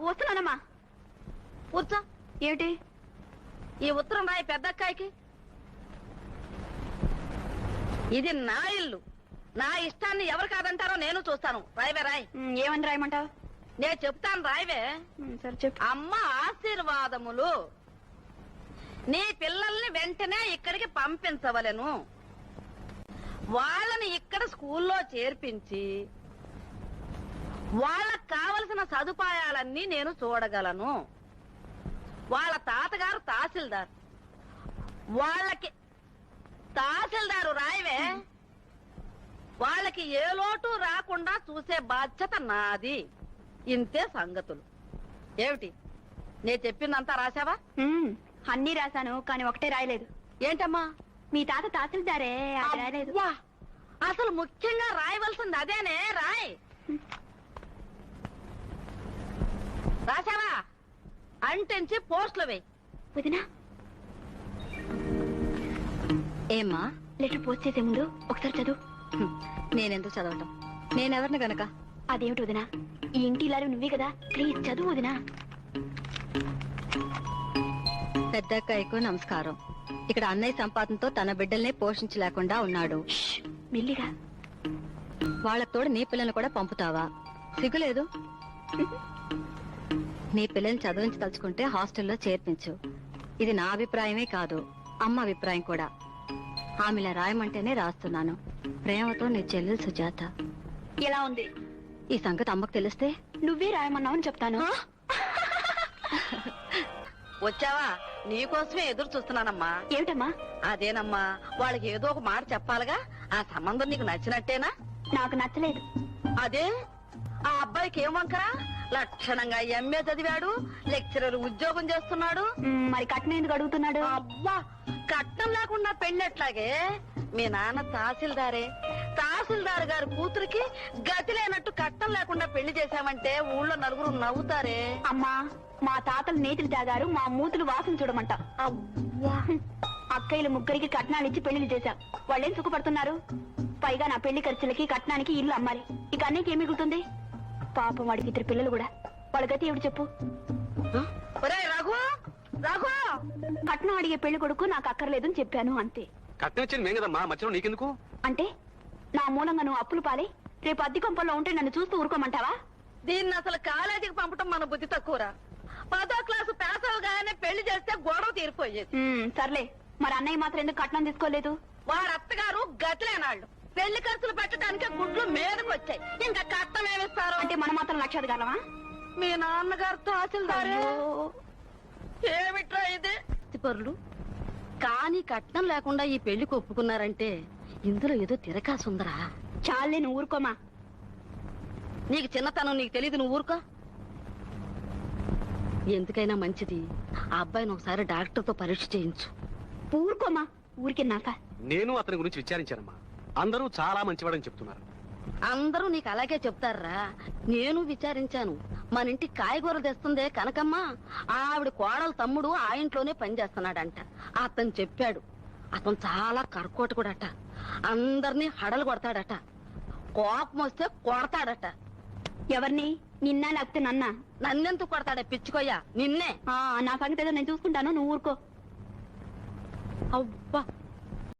వస్తున్నానమ్మా. కూర్చో. ఏమిటి? ఈ ఉత్తరం రాయి పెద్దక్కాయకి. ఇది నా ఇల్లు, నా ఇష్టాన్ని ఎవరు కాదంటారో నేను చూస్తాను. రాయవే రాయ్. ఏమని రాయమంటావు? నేను చెప్తాను రాయవే. సరే చెప్పు. అమ్మ ఆశీర్వాదములు. నీ పిల్లల్ని వెంటనే ఇక్కడికి పంపించవలెను. వాళ్ళని ఇక్కడ స్కూల్లో చేర్పించి వాళ్ళకు కావలసిన సదుపాయాలన్నీ నేను చూడగలను. వాళ్ళ తాతగారు తహసీల్దార్. వాళ్ళకి తహసీల్దారు రాయవే. వాళ్ళకి ఏ లోటు రాకుండా చూసే బాధ్యత నాది. ఇంతే సంగతులు. ఏమిటి, నేను చెప్పిందంతా రాశావా? అన్నీ రాశాను, కానీ ఒకటే రాయలేదు. ఏంటమ్మా? మీ తాత తహసీల్దారే, అది రాయలేదు. అసలు ముఖ్యంగా రాయవలసింది అదేనే. రాయ్. రాశావా? అంటించి పోస్టులు వేయి. వదినా, ఏమ్మా? లెటర్ పోస్ట్ చేసే ముందు ఒకసారి చదువు. నేనెందుకు చదవటం? నేనెవరిని గనక? అదేమిటి వదినా, ఈ ఇంటి ఇల్లాలు నువ్వే కదా, ప్లీజ్ చదువు వదినా. పెద్దక్కయ్యకు నమస్కారం. ఇక్కడ అన్నయ్య సంపాదనతో తన బిడ్డల్ని పోషించలేకుండా ఉన్నాడు. మెల్లిగా. వాళ్ళకు తోడు నీ పిల్లల్ని కూడా పంపుతావా? సిగ్గులేదు? నీ పిల్లల్ని చదివించి తలుచుకుంటే హాస్టల్లో చేర్పించు. ఇది నా అభిప్రాయమే కాదు, అమ్మ అభిప్రాయం కూడా. ఆమెలా రాయమంటేనే రాస్తున్నాను. ప్రేమతో నీ చెల్లెలు సుజాత. ఎలా ఉంది? ఈ సంగతి అమ్మకు తెలిస్తే నువ్వే రాయమన్నావని చెప్తాను. వచ్చావా? నీకోసమే ఎదురు చూస్తున్నానమ్మా. ఏమిటమ్మా? అదేనమ్మా, వాళ్ళకి ఏదో ఒక మాట చెప్పాలిగా. ఆ సంబంధం నీకు నచ్చినట్టేనా? నాకు నచ్చలేదు. అదే, ఆ అబ్బాయికి ఏం వంకరా? లక్షణంగా ఎంఏ చదివాడు, లెక్చరర్ ఉద్యోగం చేస్తున్నాడు. మరి కట్నం ఎందుకు అడుగుతున్నాడు? అబ్బా, కట్నం లేకుండా పెళ్ళెట్లాగే? మీ నాన్న తహసీల్దారే. తహసీల్దార్ గారి కూతురికి గతి లేనట్టు కట్నం లేకుండా పెళ్లి చేశామంటే ఊళ్ళో నలుగురు నవ్వుతారే. అమ్మా, మా తాతలు నేతులు తాగారు, మా మూతులు వాసన చూడమంట. అక్కయ్యలు ముగ్గురికి కట్నాలు ఇచ్చి పెళ్లిళ్ళు చేశాం. వాళ్ళేం సుఖపడుతున్నారు? పైగా నా పెళ్లి ఖర్చులకి కట్నానికి ఇల్లు అమ్మాలి. ఇక అన్నికి ఏం మిగులుతుంది? పాపం వాడికి 2 పిల్లలు కూడా. వాళ్ళ గతి ఏమిటి చెప్పు? రఘు, రఘు, కట్నం అడిగే పెళ్లి కొడుకు నాకు అక్కర్లేదని చెప్పాను, అంతే. కట్నం ఇచ్చింది మేము కదమ్మా, మధ్యలో నీకెందుకు? అంటే నా మూలంగా నువ్వు అప్పులు పాలై రేపు అద్దె కొంపల్లో ఉంటే నన్ను చూస్తూ ఊరుకోమంటావా? దీన్ని అసలు కాలేజీకి పంపటం మన బుద్ధి తక్కువరా. 10వ క్లాసు పాస్ అవగానే పెళ్లి చేస్తే గొడవ తీరిపోయేది. సర్లే, మరి అన్నయ్య మాత్రం ఎందుకు కట్నం తీసుకోలేదు? వారి అత్తగారు గతిలేనాళ్ళు. పెళ్లి ఖర్చులు పెట్టడానికి గుడ్లు మీదకి వచ్చాయి. ఇంకా కట్నం ఏమిస్తారు? అంటే మనం మాత్రం లక్షాధికారమా? మీ నాన్నగారు తహసీల్దారే. ఏమిట్రా ఇది? పరులు కానీ కట్నం లేకుండా ఈ పెళ్లికి ఒప్పుకున్నారంటే ఇందులో ఏదో తిరకాసుందరా. చాలే, నువ్వు ఊరుకోమా. నీకు చిన్నతనం నీకు తెలీదు, నువ్వు ఊరుకో. ఎందుకైనా మంచిది ఆ అబ్బాయిని ఒకసారి డాక్టర్తో పరీక్ష చేయించు. ఊరుకోమా, ఊరికే నాక. నేను అతని గురించి విచారించానమ్మా, అందరూ చాలా మంచివాడని చెప్తున్నారు. అందరూ నీకు అలాగే చెప్తారా? నేను విచారించాను. మన ఇంటి కాయగూరలు తెస్తుందే కనకమ్మ, ఆవిడ కోడలు తమ్ముడు ఆ ఇంట్లోనే పనిచేస్తున్నాడంట. అతను చెప్పాడు. అతను చాలా కర్కోటకుడట. అందరినీ హడలు కొడతాడట. కోపం వస్తే కొడతాడట. ఎవరిని? నిన్నా లేకపోతే నన్నా? నన్నెందుకు కొడతాడే పిచ్చుకోయ్యా? నిన్నే. నా సంగతి ఏదో నేను చూసుకుంటాను, నువ్వు ఊరుకో. అబ్బా,